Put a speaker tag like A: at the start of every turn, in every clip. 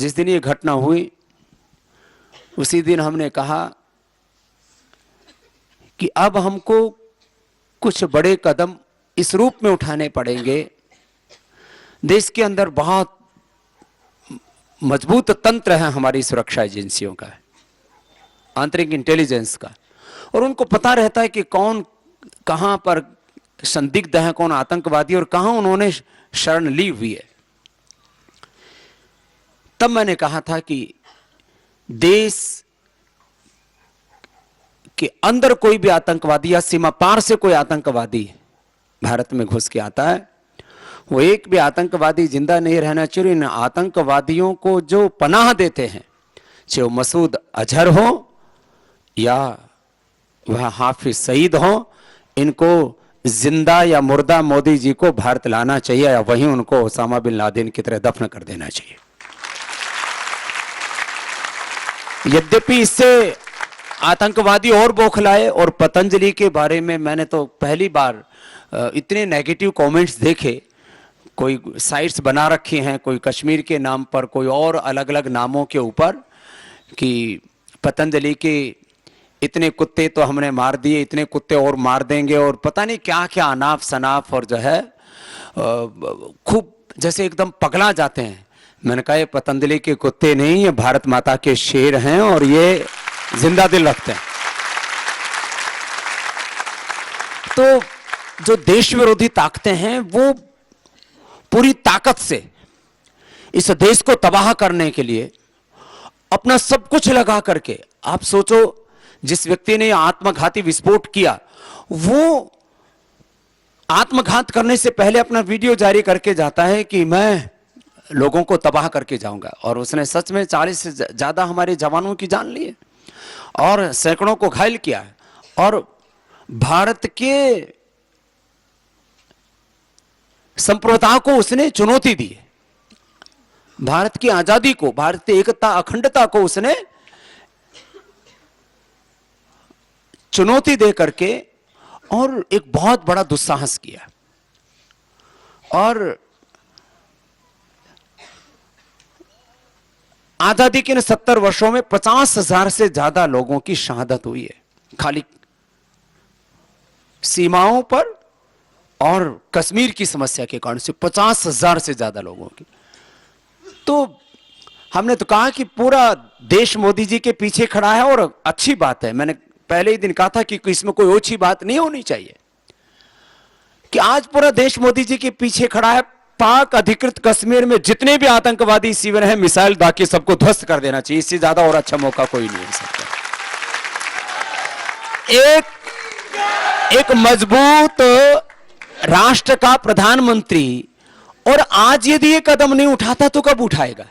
A: जिस दिन ये घटना हुई उसी दिन हमने कहा कि अब हमको कुछ बड़े कदम इस रूप में उठाने पड़ेंगे। देश के अंदर बहुत मजबूत तंत्र है हमारी सुरक्षा एजेंसियों का, आंतरिक इंटेलिजेंस का, और उनको पता रहता है कि कौन कहां पर संदिग्ध है, कौन आतंकवादी और कहां उन्होंने शरण ली हुई है। तब मैंने कहा था कि देश के अंदर कोई भी आतंकवादी या सीमा पार से कोई आतंकवादी भारत में घुस के आता है, वो एक भी आतंकवादी जिंदा नहीं रहना चाहिए। इन आतंकवादियों को जो पनाह देते हैं, चाहे वो मसूद अजहर हो या वह हाफिज सईद हो, इनको जिंदा या मुर्दा मोदी जी को भारत लाना चाहिए या वहीं उनको ओसामा बिन लादेन की तरह दफन कर देना चाहिए। यद्यपि इससे आतंकवादी और बौखलाए, और पतंजलि के बारे में मैंने तो पहली बार इतने नेगेटिव कमेंट्स देखे। कोई साइट्स बना रखी हैं, कोई कश्मीर के नाम पर, कोई और अलग अलग नामों के ऊपर, कि पतंजलि के इतने कुत्ते तो हमने मार दिए, इतने कुत्ते और मार देंगे, और पता नहीं क्या क्या अनाप शनाप, और जो है खूब जैसे एकदम पगला जाते हैं। मैंने कहा ये पतंजलि के कुत्ते नहीं, ये भारत माता के शेर हैं और ये जिंदा दिल रखते हैं। तो जो देश विरोधी ताकतें हैं वो पूरी ताकत से इस देश को तबाह करने के लिए अपना सब कुछ लगा करके, आप सोचो जिस व्यक्ति ने आत्मघाती विस्फोट किया, वो आत्मघात करने से पहले अपना वीडियो जारी करके जाता है कि मैं लोगों को तबाह करके जाऊंगा, और उसने सच में 40 से ज्यादा हमारे जवानों की जान ली है और सैकड़ों को घायल किया है, और भारत के संप्रभुता को उसने चुनौती दी है। भारत की आजादी को, भारत की एकता अखंडता को उसने चुनौती दे करके और एक बहुत बड़ा दुस्साहस किया। और आजादी के 70 वर्षों में 50,000 से ज्यादा लोगों की शहादत हुई है, खाली सीमाओं पर और कश्मीर की समस्या के कारण से 50,000 से ज्यादा लोगों की। तो हमने तो कहा कि पूरा देश मोदी जी के पीछे खड़ा है, और अच्छी बात है। मैंने पहले ही दिन कहा था कि इसमें कोई ओछी बात नहीं होनी चाहिए कि आज पूरा देश मोदी जी के पीछे खड़ा है। पाक अधिकृत कश्मीर में जितने भी आतंकवादी शिविर हैं, मिसाइल दागे, सबको ध्वस्त कर देना चाहिए। इससे ज्यादा और अच्छा मौका कोई नहीं हो सकता। एक मजबूत राष्ट्र का प्रधानमंत्री, और आज यदि ये कदम नहीं उठाता तो कब उठाएगा?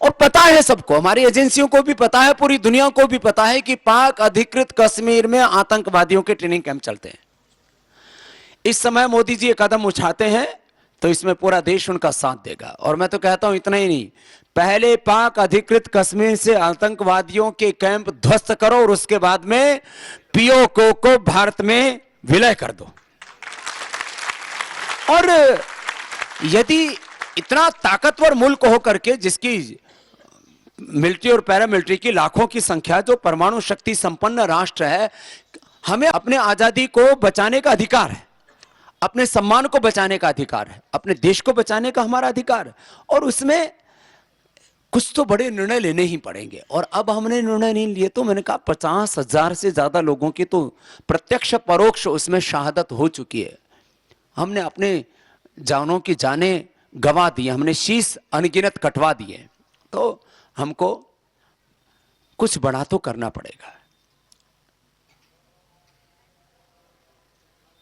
A: और पता है सबको, हमारी एजेंसियों को भी पता है, पूरी दुनिया को भी पता है कि पाक अधिकृत कश्मीर में आतंकवादियों के ट्रेनिंग कैंप चलते हैं। इस समय मोदी जी ये कदम उठाते हैं तो इसमें पूरा देश उनका साथ देगा। और मैं तो कहता हूं इतना ही नहीं, पहले पाक अधिकृत कश्मीर से आतंकवादियों के कैंप ध्वस्त करो और उसके बाद में पीओके को भारत में विलय कर दो। और यदि इतना ताकतवर मुल्क होकर के, जिसकी मिलिट्री और पैरामिलिट्री की लाखों की संख्या, जो परमाणु शक्ति संपन्न राष्ट्र है, हमें अपने आजादी को बचाने का अधिकार है, अपने सम्मान को बचाने का अधिकार है, अपने देश को बचाने का हमारा अधिकार है, और उसमें कुछ तो बड़े निर्णय लेने ही पड़ेंगे। और अब हमने निर्णय नहीं लिए तो मैंने कहा 50,000 से ज्यादा लोगों की तो प्रत्यक्ष परोक्ष उसमें शहादत हो चुकी है। हमने अपने जानों की जानें गंवा दी, हमने शीश अनगिनत कटवा दिए, तो हमको कुछ बड़ा तो करना पड़ेगा।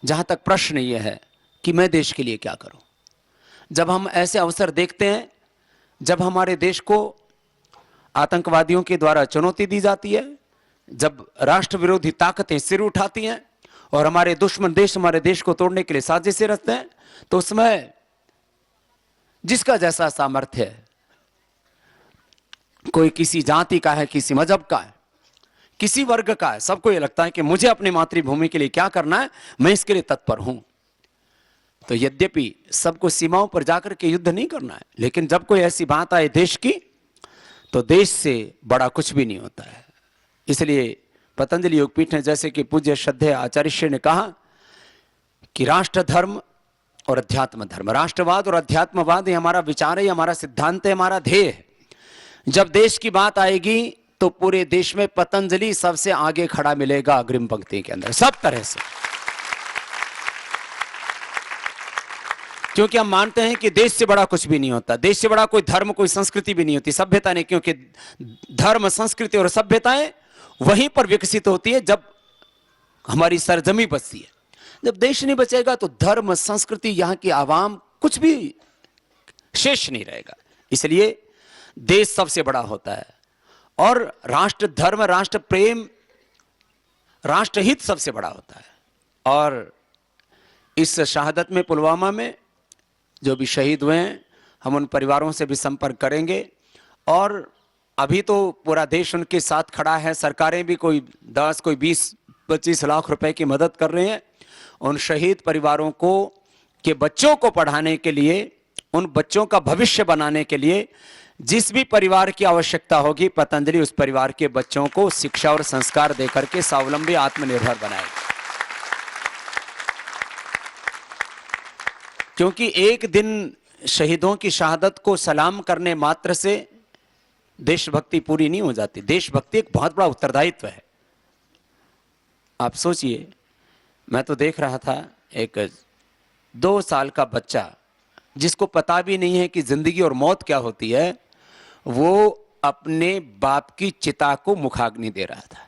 A: जहां तक प्रश्न यह है कि मैं देश के लिए क्या करूं, जब हम ऐसे अवसर देखते हैं, जब हमारे देश को आतंकवादियों के द्वारा चुनौती दी जाती है, जब राष्ट्र विरोधी ताकतें सिर उठाती हैं और हमारे दुश्मन देश हमारे देश को तोड़ने के लिए साजिशें रचते हैं, तो उसमें जिसका जैसा सामर्थ्य है, कोई किसी जाति का है, किसी मजहब का है, किसी वर्ग का है, सबको यह लगता है कि मुझे अपनी मातृभूमि के लिए क्या करना है, मैं इसके लिए तत्पर हूं। तो यद्यपि सबको सीमाओं पर जाकर के युद्ध नहीं करना है, लेकिन जब कोई ऐसी बात आए देश की, तो देश से बड़ा कुछ भी नहीं होता है। इसलिए पतंजलि योगपीठ ने, जैसे कि पूज्य श्रद्धेय आचार्य ने कहा कि राष्ट्र धर्म और अध्यात्म धर्म, राष्ट्रवाद और अध्यात्मवाद, ये हमारा विचार है, ये हमारा सिद्धांत है, हमारा ध्येय है। जब देश की बात आएगी तो पूरे देश में पतंजलि सबसे आगे खड़ा मिलेगा, अग्रिम पंक्ति के अंदर, सब तरह से। क्योंकि हम मानते हैं कि देश से बड़ा कुछ भी नहीं होता, देश से बड़ा कोई धर्म, कोई संस्कृति भी नहीं होती, सभ्यता नहीं। क्योंकि धर्म, संस्कृति और सभ्यताएं वहीं पर विकसित होती है जब हमारी सरजमी बचती है। जब देश नहीं बचेगा तो धर्म, संस्कृति, यहां की आवाम, कुछ भी शेष नहीं रहेगा। इसलिए देश सबसे बड़ा होता है और राष्ट्र धर्म, राष्ट्र प्रेम, राष्ट्रहित सबसे बड़ा होता है। और इस शहादत में, पुलवामा में जो भी शहीद हुए हैं, हम उन परिवारों से भी संपर्क करेंगे। और अभी तो पूरा देश उनके साथ खड़ा है, सरकारें भी कोई 10, कोई 20-25 लाख रुपए की मदद कर रहे हैं उन शहीद परिवारों को, के बच्चों को पढ़ाने के लिए, उन बच्चों का भविष्य बनाने के लिए। जिस भी परिवार की आवश्यकता होगी, पतंजलि उस परिवार के बच्चों को शिक्षा और संस्कार देकर के स्वावलंबी, आत्मनिर्भर बनाएगा। क्योंकि एक दिन शहीदों की शहादत को सलाम करने मात्र से देशभक्ति पूरी नहीं हो जाती। देशभक्ति एक बहुत बड़ा उत्तरदायित्व है। आप सोचिए, मैं तो देख रहा था एक 2 साल का बच्चा जिसको पता भी नहीं है कि जिंदगी और मौत क्या होती है, वो अपने बाप की चिता को मुखाग्नि दे रहा था।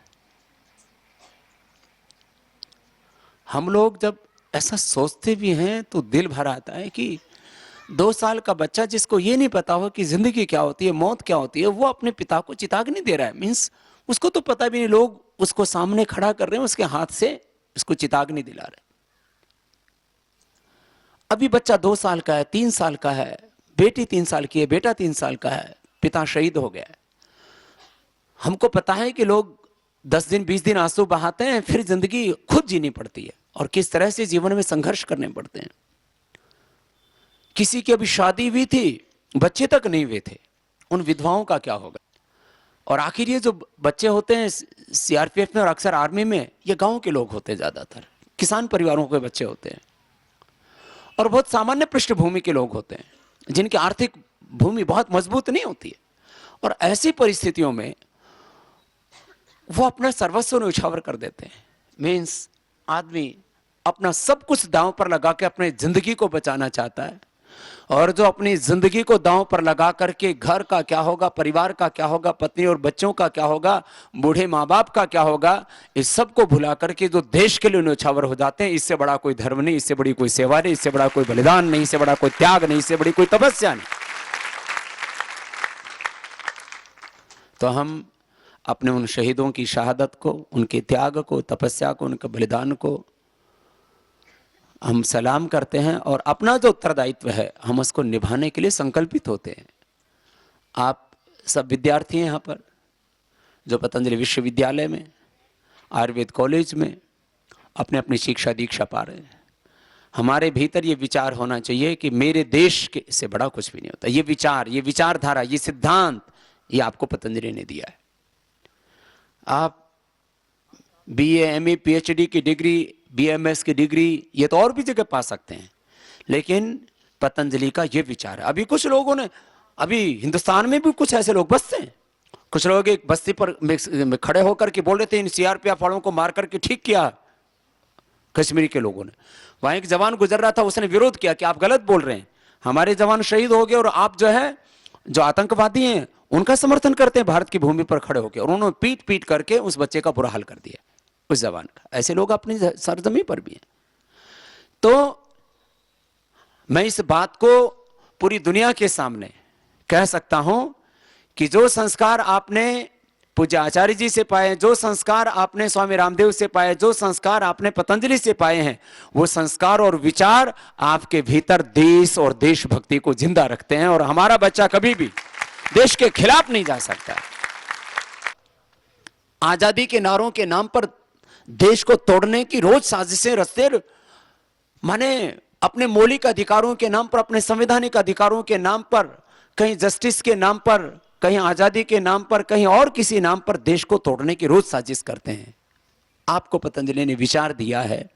A: हम लोग जब ऐसा सोचते भी हैं तो दिल भर आता है कि 2 साल का बच्चा जिसको ये नहीं पता हो कि जिंदगी क्या होती है, मौत क्या होती है, वो अपने पिता को चिताग्नि दे रहा है। मीन्स उसको तो पता भी नहीं, लोग उसको सामने खड़ा कर रहे हैं, उसके हाथ से उसको चिताग्नि दिला रहे। अभी बच्चा 2 साल का है, 3 साल का है, बेटी 3 साल की है, बेटा 3 साल का है, पिता शहीद हो गया। हमको पता है कि लोग 10 दिन 20 दिन आंसू बहाते हैं, फिर जिंदगी खुद जीनी पड़ती है और किस तरह से जीवन में संघर्ष करने पड़ते हैं। किसी की अभी शादी हुई थी, बच्चे तक नहीं हुए थे, उन विधवाओं का क्या होगा। और आखिर ये जो बच्चे होते हैं सीआरपीएफ में और अक्सर आर्मी में, ये गांव के लोग होते हैं, ज्यादातर किसान परिवारों के बच्चे होते हैं और बहुत सामान्य पृष्ठभूमि के लोग होते हैं जिनकी आर्थिक भूमि बहुत मजबूत नहीं होती है। और ऐसी परिस्थितियों में वो अपना सर्वस्व न्यौछावर कर देते हैं। मीन्स आदमी अपना सब कुछ दांव पर लगा के अपने जिंदगी को बचाना चाहता है, और जो अपनी जिंदगी को दांव पर लगा करके घर का क्या होगा, परिवार का क्या होगा, पत्नी और बच्चों का क्या होगा, बूढ़े माँ बाप का क्या होगा, इस सब को भुला करके जो देश के लिए न्यौछावर हो जाते हैं, इससे बड़ा कोई धर्म नहीं, इससे बड़ी कोई सेवा नहीं, इससे बड़ा कोई बलिदान नहीं, इससे बड़ा कोई त्याग नहीं, इससे बड़ी कोई तपस्या नहीं। तो हम अपने उन शहीदों की शहादत को, उनके त्याग को, तपस्या को, उनके बलिदान को हम सलाम करते हैं और अपना जो उत्तरदायित्व है हम उसको निभाने के लिए संकल्पित होते हैं। आप सब विद्यार्थी हैं यहाँ पर जो पतंजलि विश्वविद्यालय में, आयुर्वेद कॉलेज में अपने अपनी शिक्षा दीक्षा पा रहे हैं। हमारे भीतर ये विचार होना चाहिए कि मेरे देश के से बड़ा कुछ भी नहीं होता। ये विचार, ये विचारधारा, ये सिद्धांत, ये आपको पतंजलि ने दिया है। आप बीए, एमए, पीएचडी की डिग्री, बीएमएस की डिग्री ये तो और भी जगह पा सकते हैं, लेकिन पतंजलि का ये विचार है। अभी कुछ लोगों ने, अभी हिंदुस्तान में भी कुछ ऐसे लोग बसते हैं, कुछ लोग एक बस्ती पर खड़े होकर के बोल रहे थे इन सीआरपीएफ वालों को मार करके ठीक किया कश्मीरी के लोगों ने। वहां एक जवान गुजर रहा था, उसने विरोध किया कि आप गलत बोल रहे हैं, हमारे जवान शहीद हो गए और आप जो है जो आतंकवादी हैं उनका समर्थन करते हैं भारत की भूमि पर खड़े होकर। और उन्होंने पीट पीट करके उस बच्चे का बुरा हाल कर दिया, उस जवान का। ऐसे लोग अपनी सरजमी पर भी हैं। तो मैं इस बात को पूरी दुनिया के सामने कह सकता हूं कि जो संस्कार आपने पूज्य आचार्य जी से पाए, जो संस्कार आपने स्वामी रामदेव से पाए, जो संस्कार आपने पतंजलि से पाए हैं, वो संस्कार और विचार आपके भीतर देश और देशभक्ति को जिंदा रखते हैं। और हमारा बच्चा कभी भी देश के खिलाफ नहीं जा सकता। आजादी के नारों के नाम पर देश को तोड़ने की रोज साजिशें रचते, माने अपने मौलिक अधिकारों के नाम पर, अपने संवैधानिक अधिकारों के नाम पर, कहीं जस्टिस के नाम पर कहीं आजादी के नाम पर, कहीं और किसी नाम पर देश को तोड़ने की रोज साजिश करते हैं। आपको पतंजलि ने विचार दिया है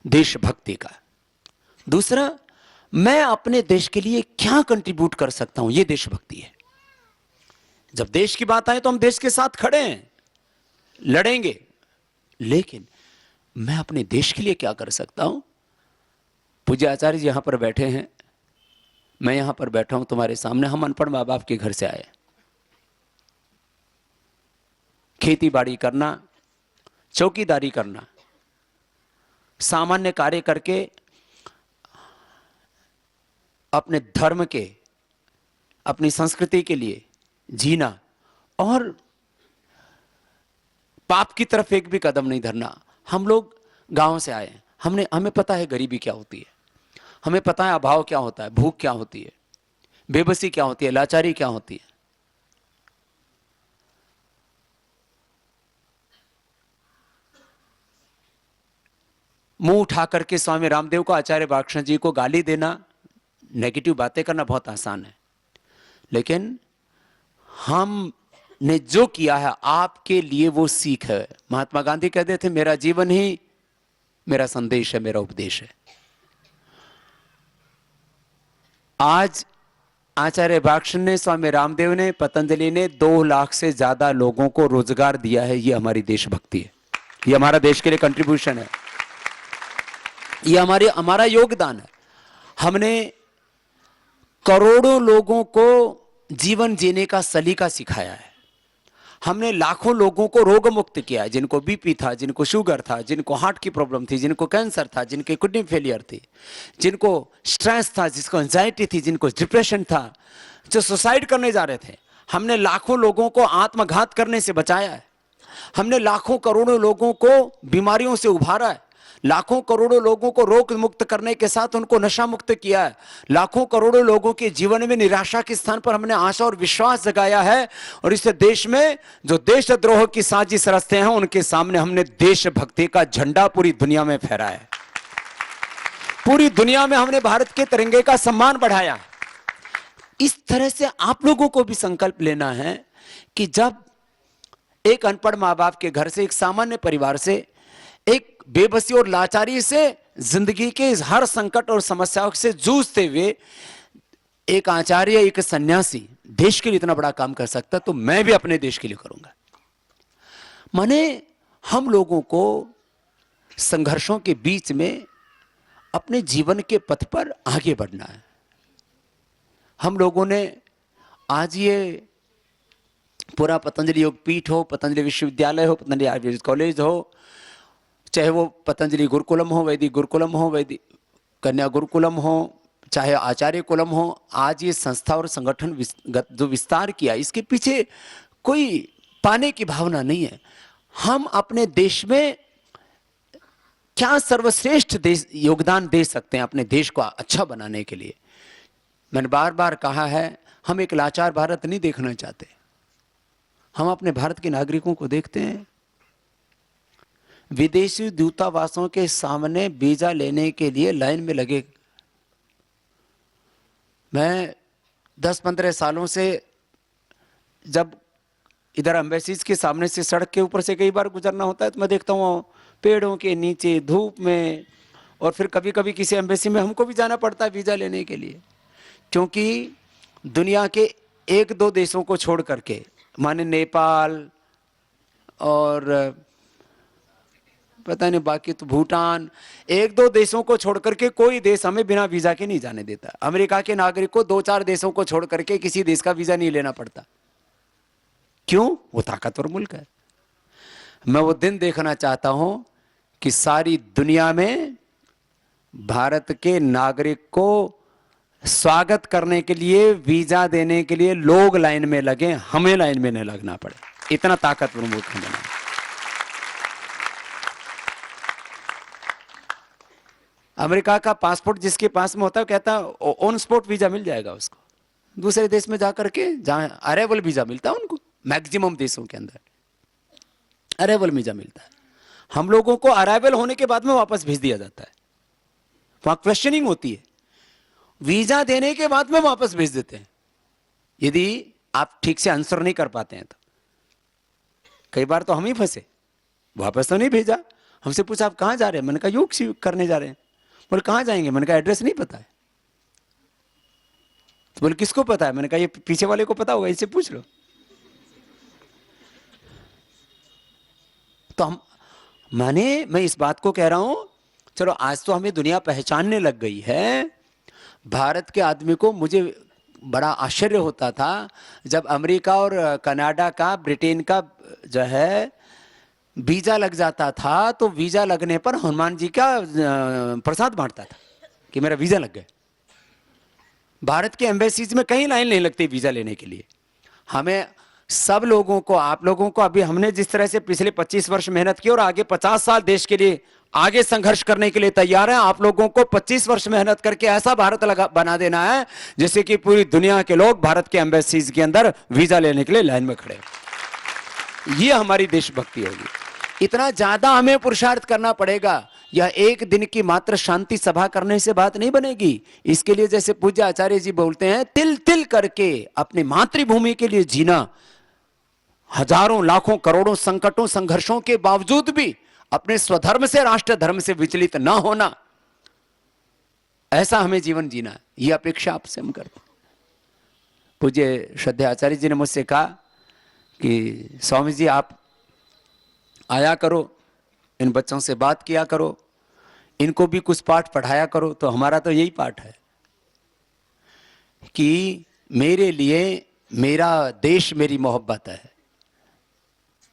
A: देशभक्ति का। दूसरा, मैं अपने देश के लिए क्या कंट्रीब्यूट कर सकता हूं, यह देशभक्ति है। जब देश की बात आए तो हम देश के साथ खड़े हैं, लड़ेंगे, लेकिन मैं अपने देश के लिए क्या कर सकता हूं। पूज्य आचार्य जी यहां पर बैठे हैं, मैं यहां पर बैठा हूं तुम्हारे सामने। हम अनपढ़ मां बाप के घर से आए, खेती बाड़ी करना, चौकीदारी करना, सामान्य कार्य करके अपने धर्म के, अपनी संस्कृति के लिए जीना और पाप की तरफ एक भी कदम नहीं धरना। हम लोग गांव से आए, हमें पता है गरीबी क्या होती है, हमें पता है अभाव क्या होता है, भूख क्या होती है, बेबसी क्या होती है, लाचारी क्या होती है। मुंह उठा करके स्वामी रामदेव को, आचार्य बालकृष्ण जी को गाली देना, नेगेटिव बातें करना बहुत आसान है, लेकिन हमने जो किया है आपके लिए वो सीख है। महात्मा गांधी कहते थे मेरा जीवन ही मेरा संदेश है, मेरा उपदेश है। आज आचार्य बालकृष्ण ने, स्वामी रामदेव ने, पतंजलि ने 2 लाख से ज्यादा लोगों को रोजगार दिया है। ये हमारी देशभक्ति है, ये हमारा देश के लिए कंट्रीब्यूशन है, ये हमारा योगदान है। हमने करोड़ों लोगों को जीवन जीने का सलीका सिखाया है। हमने लाखों लोगों को रोग मुक्त किया है, जिनको बीपी था, जिनको शुगर था, जिनको हार्ट की प्रॉब्लम थी, जिनको कैंसर था, जिनके किडनी फेलियर थी, जिनको स्ट्रेस था, जिसको एंजाइटी थी, जिनको डिप्रेशन था, जो सुसाइड करने जा रहे थे। हमने लाखों लोगों को आत्मघात करने से बचाया है। हमने लाखों करोड़ों लोगों को बीमारियों से उभारा है। लाखों करोड़ों लोगों को रोग मुक्त करने के साथ उनको नशा मुक्त किया है। लाखों करोड़ों लोगों के जीवन में निराशा के स्थान पर हमने आशा और विश्वास जगाया है। और इस देश में जो देशद्रोह की साजिश रचते हैं, उनके सामने हमने देशभक्ति का झंडा पूरी दुनिया में फहराया है। पूरी दुनिया में हमने भारत के तिरंगे का सम्मान बढ़ाया। इस तरह से आप लोगों को भी संकल्प लेना है कि जब एक अनपढ़ मां बाप के घर से, एक सामान्य परिवार से, एक बेबसी और लाचारी से, जिंदगी के हर संकट और समस्याओं से जूझते हुए एक आचार्य, एक सन्यासी देश के लिए इतना बड़ा काम कर सकता, तो मैं भी अपने देश के लिए करूंगा। माने हम लोगों को संघर्षों के बीच में अपने जीवन के पथ पर आगे बढ़ना है। हम लोगों ने आज ये पूरा पतंजलि योग पीठ हो, पतंजलि विश्वविद्यालय हो, पतंजलि आयुर्वेदिक कॉलेज हो, चाहे वो पतंजलि गुरुकुलम हो, वैदिक गुरुकुलम हो, वैदिक कन्या गुरुकुलम हो, चाहे आचार्य कुलम हो, आज ये संस्था और संगठन जो विस्तार किया, इसके पीछे कोई पाने की भावना नहीं है। हम अपने देश में क्या सर्वश्रेष्ठ योगदान दे सकते हैं अपने देश को अच्छा बनाने के लिए। मैंने बार बार कहा है, हम एक लाचार भारत नहीं देखना चाहते। हम अपने भारत के नागरिकों को देखते हैं विदेशी दूतावासों के सामने वीजा लेने के लिए लाइन में लगे। मैं 10-15 सालों से जब इधर एम्बेसीज के सामने से सड़क के ऊपर से कई बार गुजरना होता है, तो मैं देखता हूँ पेड़ों के नीचे धूप में, और फिर कभी कभी किसी एम्बेसी में हमको भी जाना पड़ता है वीजा लेने के लिए, क्योंकि दुनिया के 1-2 देशों को छोड़ करके, माने नेपाल और पता नहीं बाकी तो भूटान, 1-2 देशों को छोड़ करके कोई देश हमें बिना वीजा के नहीं जाने देता। अमेरिका के नागरिक को 2-4 देशों को छोड़ करके किसी देश का वीजा नहीं लेना पड़ता। क्यों? वो ताकतवर मुल्क है। मैं वो दिन देखना चाहता हूं कि सारी दुनिया में भारत के नागरिक को स्वागत करने के लिए, वीजा देने के लिए लोग लाइन में लगे, हमें लाइन में नहीं लगना पड़े। इतना ताकतवर मुल्क है बना। अमेरिका का पासपोर्ट जिसके पास में होता है, कहता है ऑन स्पॉट वीजा मिल जाएगा उसको। दूसरे देश में जाकर के, जहां अरेवल वीजा मिलता है उनको, मैक्सिमम देशों के अंदर अरेवल वीजा मिलता है। हम लोगों को अराइवल होने के बाद में वापस भेज दिया जाता है। वहां क्वेश्चनिंग होती है, वीजा देने के बाद में वापस भेज देते हैं। यदि आप ठीक से आंसर नहीं कर पाते हैं तो। कई बार तो हम ही फंसे, वापस तो नहीं भेजा, हमसे पूछा आप कहाँ जा रहे हैं, मैंने कहा योग करने जा रहे हैं। बोले कहाँ जाएंगे, मैंने कहा एड्रेस नहीं पता है। तो बोले किसको पता है, मैंने कहा ये पीछे वाले को पता होगा, इससे पूछ लो। तो मैं इस बात को कह रहा हूं, चलो आज तो हमें दुनिया पहचानने लग गई है। भारत के आदमी को, मुझे बड़ा आश्चर्य होता था जब अमेरिका और कनाडा का, ब्रिटेन का जो है वीजा लग जाता था, तो वीजा लगने पर हनुमान जी का प्रसाद बांटता था कि मेरा वीजा लग गया। भारत के एम्बेसीज में कहीं लाइन नहीं लगती वीजा लेने के लिए। हमें सब लोगों को, आप लोगों को, अभी हमने जिस तरह से पिछले 25 वर्ष मेहनत की और आगे 50 साल देश के लिए आगे संघर्ष करने के लिए तैयार है, आप लोगों को 25 वर्ष मेहनत करके ऐसा भारत बना देना है जैसे कि पूरी दुनिया के लोग भारत के एम्बेसीज के अंदर वीजा लेने के लिए लाइन में खड़े। ये हमारी देशभक्ति होगी। इतना ज्यादा हमें पुरुषार्थ करना पड़ेगा। यह एक दिन की मात्र शांति सभा करने से बात नहीं बनेगी। इसके लिए जैसे पूज्य आचार्य जी बोलते हैं, तिल तिल करके अपनी मातृभूमि के लिए जीना, हजारों लाखों करोड़ों संकटों संघर्षों के बावजूद भी अपने स्वधर्म से, राष्ट्र धर्म से विचलित ना होना, ऐसा हमें जीवन जीना है। यह अपेक्षा आपसे हम करते हैं। पूज्य श्रद्धेय आचार्य जी ने मुझसे कहा कि स्वामी जी आप आया करो, इन बच्चों से बात किया करो, इनको भी कुछ पाठ पढ़ाया करो। तो हमारा तो यही पाठ है कि मेरे लिए मेरा देश मेरी मोहब्बत है,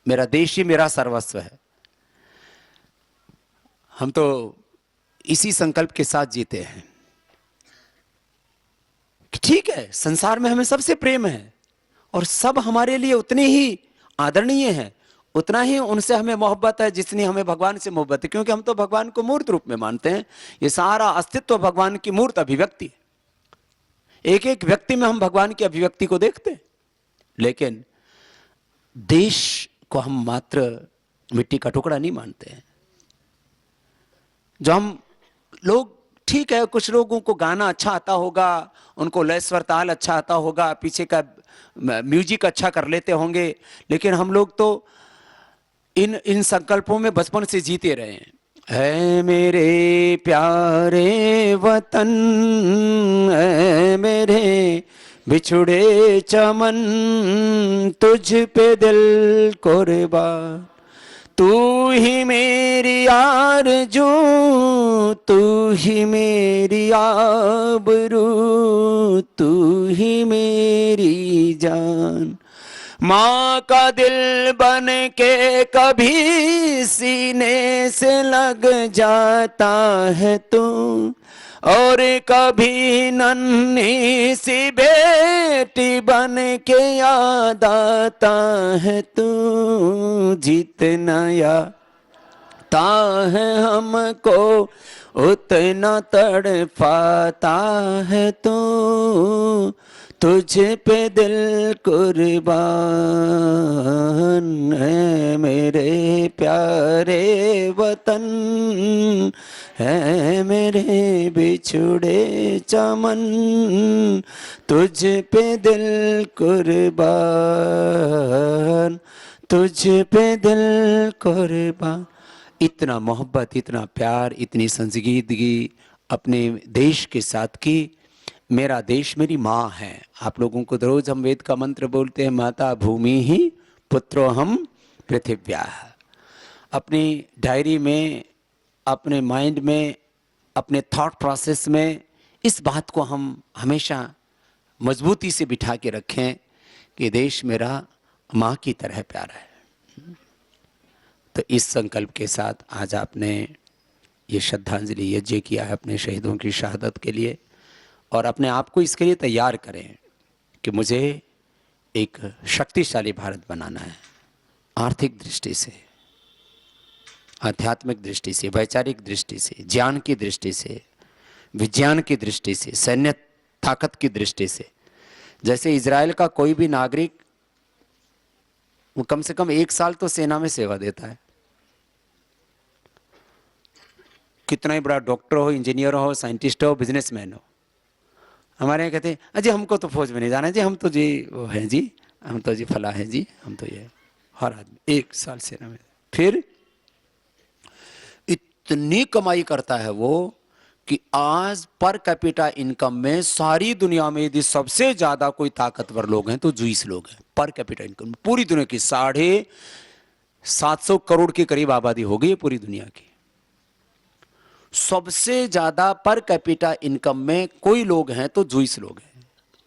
A: मेरा देश ही मेरा सर्वस्व है। हम तो इसी संकल्प के साथ जीते हैं कि ठीक है, संसार में हमें सबसे प्रेम है और सब हमारे लिए उतने ही आदरणीय हैं, उतना ही उनसे हमें मोहब्बत है जितनी हमें भगवान से मोहब्बत है, क्योंकि हम तो भगवान को मूर्त रूप में मानते हैं। ये सारा अस्तित्व भगवान की मूर्त अभिव्यक्ति है। एक एक व्यक्ति में हम भगवान की अभिव्यक्ति को देखते हैं। लेकिन देश को हम मात्र मिट्टी का टुकड़ा नहीं मानते हैं। जो हम लोग, ठीक है, कुछ लोगों को गाना अच्छा आता होगा, उनको लय स्वर ताल अच्छा आता होगा, पीछे का म्यूजिक अच्छा कर लेते होंगे, लेकिन हम लोग तो इन संकल्पों में बचपन से जीते रहे हैं। है मेरे प्यारे वतन, है मेरे बिछुड़े चमन, तुझ पे दिल कुर्बान, तू ही मेरी आरज़ू, तू ही मेरी आबरू, तू ही मेरी जान। माँ का दिल बन के कभी सीने से लग जाता है तू, और कभी नन्ही सी बेटी बन के याद आता है तू। जितना याता है हमको उतना तड़पाता है तू, तुझ पे दिल कुर्बान है मेरे प्यारे वतन, है मेरे बिछुड़े चमन, तुझ पे दिल कुर्बान, तुझ पे दिल कुर्बान। इतना मोहब्बत, इतना प्यार, इतनी संजीदगी अपने देश के साथ की। मेरा देश मेरी माँ है। आप लोगों को तो रोज हम वेद का मंत्र बोलते हैं, माता भूमि ही पुत्रो हम पृथिव्या। अपनी डायरी में, अपने माइंड में, अपने थॉट प्रोसेस में इस बात को हम हमेशा मजबूती से बिठा के रखें कि देश मेरा माँ की तरह प्यारा है। तो इस संकल्प के साथ आज आपने ये श्रद्धांजलि यज्ञ किया है अपने शहीदों की शहादत के लिए, और अपने आप को इसके लिए तैयार करें कि मुझे एक शक्तिशाली भारत बनाना है। आर्थिक दृष्टि से, आध्यात्मिक दृष्टि से, वैचारिक दृष्टि से, ज्ञान की दृष्टि से, विज्ञान की दृष्टि से, सैन्य ताकत की दृष्टि से। जैसे इजराइल का कोई भी नागरिक वो कम से कम 1 साल तो सेना में सेवा देता है। कितना ही बड़ा डॉक्टर हो, इंजीनियर हो, साइंटिस्ट हो, बिजनेसमैन हो, हमारे यहाँ कहते हैं अजी हमको तो फौज में नहीं जाना जी, हम तो जी वो है जी, हम तो जी फला है जी, हम तो ये। हर आदमी 1 साल सेना में, फिर इतनी कमाई करता है वो कि आज पर कैपिटा इनकम में सारी दुनिया में यदि सबसे ज्यादा कोई ताकतवर लोग हैं तो जुइस लोग हैं। पर कैपिटा इनकम पूरी दुनिया की 750 करोड़ के करीब आबादी हो गई है पूरी दुनिया की। सबसे ज्यादा पर कैपिटा इनकम में कोई लोग हैं तो जुइस लोग हैं,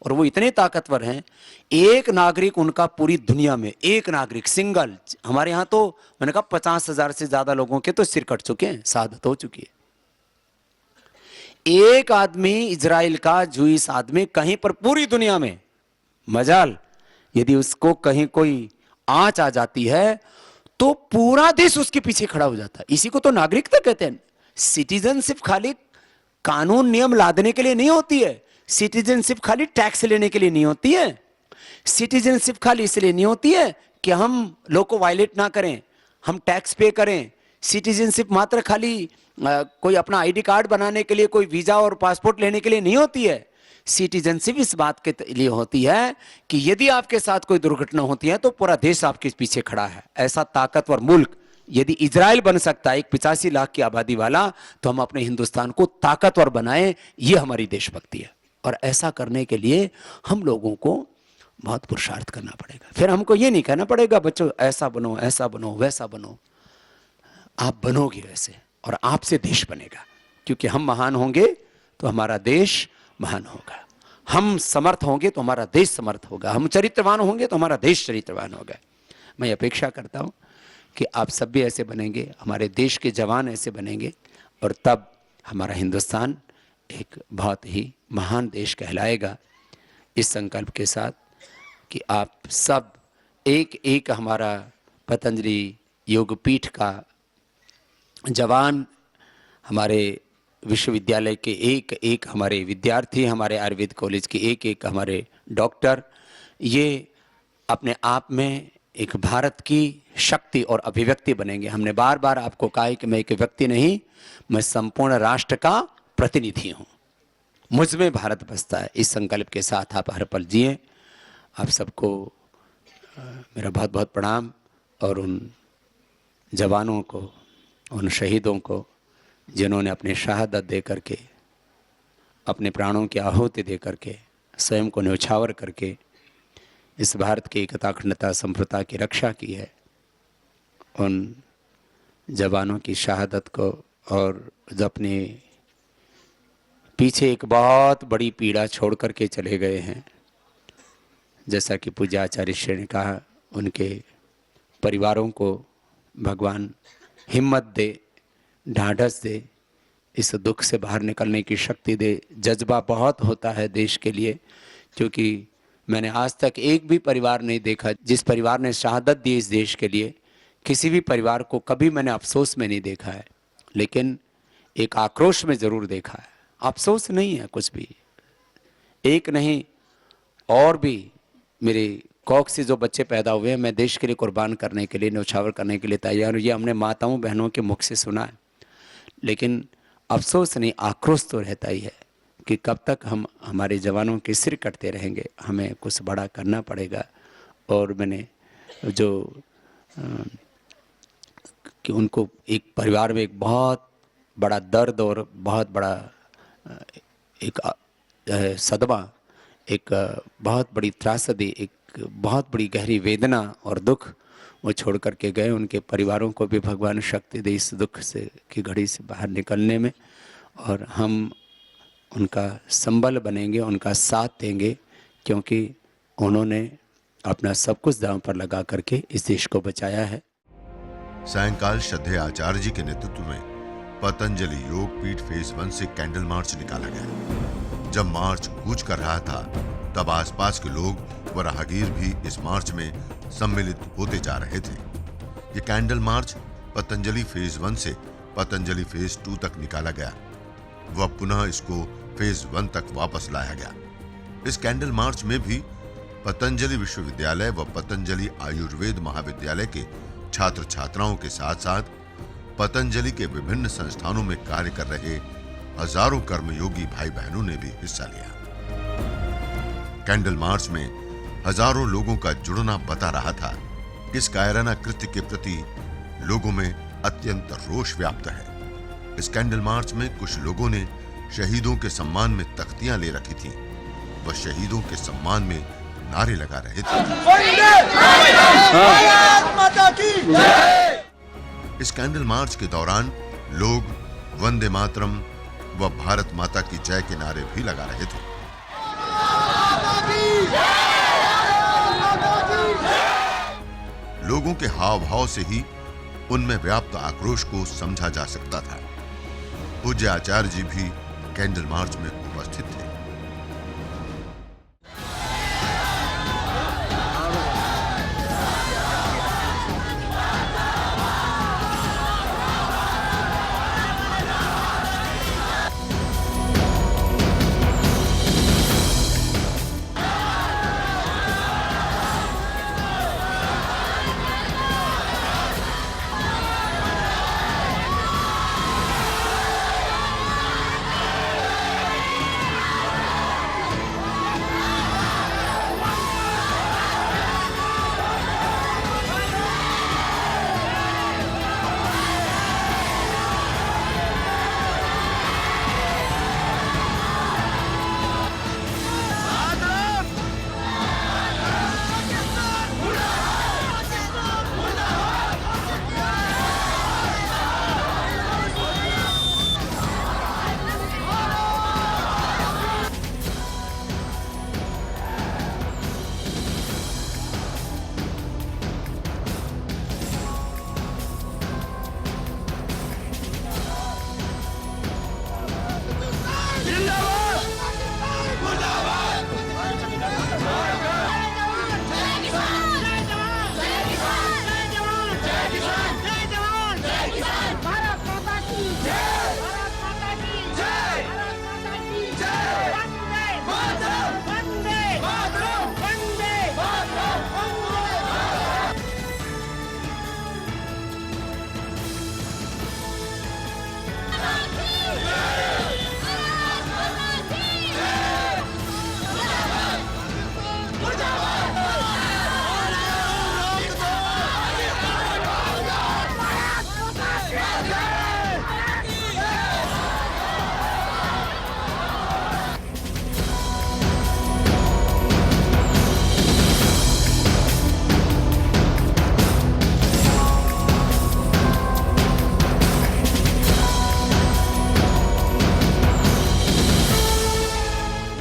A: और वो इतने ताकतवर हैं, एक नागरिक उनका पूरी दुनिया में, एक नागरिक सिंगल। हमारे यहां तो मैंने कहा 50,000 से ज्यादा लोगों के तो सिर कट चुके हैं, शहादत हो चुकी है। एक आदमी इजराइल का जुइस आदमी कहीं पर पूरी दुनिया में, मजाल यदि उसको कहीं कोई आंच आ जाती है तो पूरा देश उसके पीछे खड़ा हो जाता है। इसी को तो नागरिकता कहते हैं। सिटीजनशिप खाली कानून नियम लादने के लिए नहीं होती है, सिटीजनशिप खाली टैक्स लेने के लिए नहीं होती है, सिटीजनशिप खाली इसलिए नहीं होती है कि हम लोग को वायलेट ना करें, हम टैक्स पे करें। सिटीजनशिप मात्र खाली कोई अपना आईडी कार्ड बनाने के लिए, कोई वीजा और पासपोर्ट लेने के लिए नहीं होती है। सिटीजनशिप इस बात के लिए होती है कि यदि आपके साथ कोई दुर्घटना होती है तो पूरा देश आपके पीछे खड़ा है। ऐसा ताकतवर मुल्क यदि इजराइल बन सकता है, एक 85 लाख की आबादी वाला, तो हम अपने हिंदुस्तान को ताकतवर बनाएं, ये हमारी देशभक्ति है। और ऐसा करने के लिए हम लोगों को बहुत पुरुषार्थ करना पड़ेगा। फिर हमको ये नहीं कहना पड़ेगा बच्चों ऐसा बनो, ऐसा बनो, वैसा बनो। आप बनोगे वैसे और आपसे देश बनेगा, क्योंकि हम महान होंगे तो हमारा देश महान होगा, हम समर्थ होंगे तो हमारा देश समर्थ होगा, हम चरित्रवान होंगे तो हमारा देश चरित्रवान होगा। मैं अपेक्षा करता हूं कि आप सब भी ऐसे बनेंगे, हमारे देश के जवान ऐसे बनेंगे, और तब हमारा हिंदुस्तान एक बहुत ही महान देश कहलाएगा। इस संकल्प के साथ कि आप सब एक एक हमारा पतंजलि योगपीठ का जवान, हमारे विश्वविद्यालय के एक एक हमारे विद्यार्थी, हमारे आयुर्वेद कॉलेज के एक एक हमारे डॉक्टर, ये अपने आप में एक भारत की शक्ति और अभिव्यक्ति बनेंगे। हमने बार बार आपको कहा है कि मैं एक व्यक्ति नहीं, मैं संपूर्ण राष्ट्र का प्रतिनिधि हूँ, मुझ में भारत बसता है। इस संकल्प के साथ आप हर पल जिए। आप सबको मेरा बहुत बहुत प्रणाम, और उन जवानों को, उन शहीदों को जिन्होंने अपने शहादत दे करके, अपने प्राणों की आहुति दे करके, स्वयं को न्यौछावर करके इस भारत की एकता, अखंडता, संप्रभुता की रक्षा की है, उन जवानों की शहादत को, और जो अपने पीछे एक बहुत बड़ी पीड़ा छोड़ करके चले गए हैं, जैसा कि पूज्य आचार्य श्री ने कहा, उनके परिवारों को भगवान हिम्मत दे, ढाढ़स दे, इस दुख से बाहर निकलने की शक्ति दे। जज्बा बहुत होता है देश के लिए, क्योंकि मैंने आज तक एक भी परिवार नहीं देखा जिस परिवार ने शहादत दी इस देश के लिए, किसी भी परिवार को कभी मैंने अफसोस में नहीं देखा है, लेकिन एक आक्रोश में ज़रूर देखा है। अफसोस नहीं है कुछ भी, एक नहीं और भी मेरे कौख से जो बच्चे पैदा हुए हैं, मैं देश के लिए कुर्बान करने के लिए, न्यौछावर करने के लिए तैयार हूँ। ये हमने माताओं बहनों के मुख से सुना है, लेकिन अफसोस नहीं, आक्रोश तो रहता ही है कि कब तक हम हमारे जवानों के सिर कटते रहेंगे। हमें कुछ बड़ा करना पड़ेगा। और मैंने जो कि उनको एक परिवार में एक बहुत बड़ा दर्द और बहुत बड़ा एक सदमा, एक बहुत बड़ी त्रासदी, एक बहुत बड़ी गहरी वेदना और दुख वो छोड़ करके गए। उनके परिवारों को भी भगवान शक्ति दे इस दुख से की घड़ी से बाहर निकलने में, और हम उनका संबल बनेंगे, उनका साथ देंगे, क्योंकि उन्होंने अपना सब कुछ दांव पर लगा करके इस देश को बचाया है।
B: सायंकाल श्रद्धेय आचार्य जी के नेतृत्व में पतंजलि योग पीठ फेज 1 से कैंडल मार्च निकाला गया। जब मार्च कूच कर रहा था, तब आसपास के लोग व राहगीर भी इस मार्च में सम्मिलित होते जा रहे थे। ये कैंडल मार्च पतंजलि फेज 1 से पतंजलि फेज 2 तक निकाला गया, वह पुनः इसको फेज 1 तक वापस लाया गया। इस कैंडल मार्च में भी पतंजलि विश्वविद्यालय व पतंजलि आयुर्वेद महाविद्यालय के छात्र छात्राओं के साथ साथ पतंजलि के विभिन्न संस्थानों में कार्य कर रहे हजारों कर्मयोगी भाई बहनों ने भी हिस्सा लिया। कैंडल मार्च में हजारों लोगों का जुड़ना बता रहा था कि इस कायराना कृत्य के प्रति लोगों में अत्यंत रोष व्याप्त है। इस कैंडल मार्च में कुछ लोगों ने शहीदों के सम्मान में तख्तियां ले रखी थीं। वह शहीदों के सम्मान में नारे लगा रहे थे। इस कैंडल मार्च के दौरान लोग वंदे मातरम व भारत माता की जय के नारे भी लगा रहे थे। लोगों के हाव भाव से ही उनमें व्याप्त आक्रोश को समझा जा सकता था। पूज्य आचार्य जी भी कैंडल मार्च में उपस्थित थे।